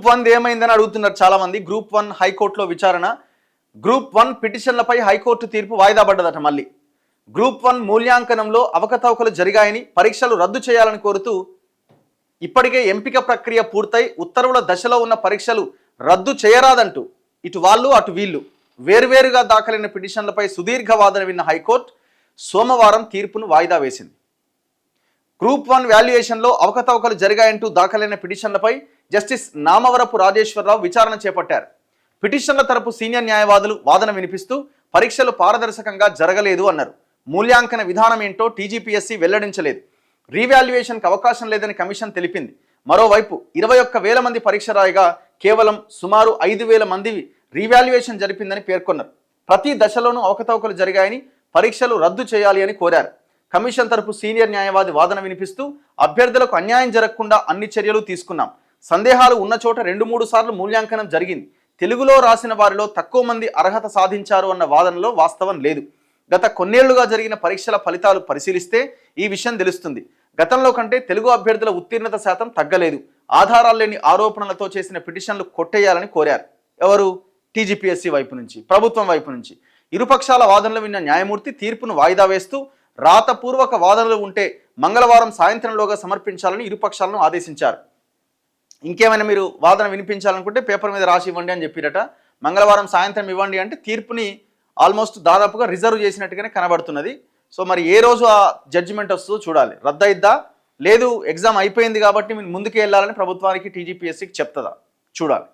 Group 1 ఏమైందని అడుగుతున్నారు చాలా మంది. గ్రూప్ 1 హైకోర్టులో విచారణ. గ్రూప్ 1 పిటిషన్లపై హైకోర్టు తీర్పు వాయిదా పడ్డదట. మళ్ళీ గ్రూప్ 1 మూల్యాంకనంలో అవకతవకలు జరిగాయని, పరీక్షలు రద్దు చేయాలని కోరుతూ ఇప్పటికే ఎంపిక ప్రక్రియ పూర్తయి ఉత్తర్వుల దశలో ఉన్న పరీక్షలు రద్దు చేయరాదంటూ ఇటు వాళ్ళు అటు వీళ్ళు వేరువేరుగా దాఖలైన పిటిషన్లపై సుదీర్ఘ వాదన విన్న హైకోర్టు సోమవారం తీర్పును వాయిదా వేసింది. గ్రూప్ 1 వాల్యుయేషన్లో అవకతవకలు జరిగాయంటూ దాఖలైన పిటిషన్లపై జస్టిస్ నామవరపు రాజేశ్వరరావు విచారణ చేపట్టారు. పిటిషన్ల తరపు సీనియర్ న్యాయవాదులు వాదన వినిపిస్తూ పరీక్షలు పారదర్శకంగా జరగలేదు అన్నారు. మూల్యాంకన విధానం ఏంటో టీజీపీఎస్సీ వెల్లడించలేదు. రీవాల్యుయేషన్కి అవకాశం లేదని కమిషన్ తెలిపింది. మరోవైపు 21,000 మంది పరీక్ష రాయగా కేవలం సుమారు 5,000 మంది రీవాల్యుయేషన్ జరిపిందని పేర్కొన్నారు. ప్రతి దశలోనూ అవకతవకలు జరిగాయని, పరీక్షలు రద్దు చేయాలి అని కోరారు. కమిషన్ తరపు సీనియర్ న్యాయవాది వాదన వినిపిస్తూ అభ్యర్థులకు అన్యాయం జరగకుండా అన్ని చర్యలు తీసుకున్నాం. సందేహాలు ఉన్న చోట 2-3 సార్లు మూల్యాంకనం జరిగింది. తెలుగులో రాసిన వారిలో తక్కువ మంది అర్హత సాధించారు అన్న వాదనలో వాస్తవం లేదు. గత కొన్నేళ్లుగా జరిగిన పరీక్షల ఫలితాలు పరిశీలిస్తే ఈ విషయం తెలుస్తుంది. గతంలో కంటే తెలుగు అభ్యర్థుల ఉత్తీర్ణత శాతం తగ్గలేదు. ఆధారాలు లేని ఆరోపణలతో చేసిన పిటిషన్లు కొట్టేయాలని కోరారు. ఎవరు? టీజీపీఎస్సీ వైపు నుంచి, ప్రభుత్వం వైపు నుంచి. ఇరుపక్షాల వాదనలు విన్న న్యాయమూర్తి తీర్పును వాయిదా వేస్తూ రాతపూర్వక వాదనలు ఉంటే మంగళవారం సాయంత్రంలోగా సమర్పించాలని ఇరుపక్షాలను ఆదేశించారు. ఇంకేమైనా మీరు వాదన వినిపించాలనుకుంటే పేపర్ మీద రాసి ఇవ్వండి అని చెప్పిరట. మంగళవారం సాయంత్రం ఇవ్వండి అంటే తీర్పుని ఆల్మోస్ట్ దాదాపుగా రిజర్వ్ చేసినట్టుగానే కనబడుతున్నది. సో మరి ఏ రోజు ఆ జడ్జిమెంట్ వస్తుందో చూడాలి. రద్దయిద్దా, లేదు ఎగ్జామ్ అయిపోయింది కాబట్టి ముందుకు వెళ్ళాలని ప్రభుత్వానికి టీజీపీఎస్సీకి చెప్తుందా చూడాలి.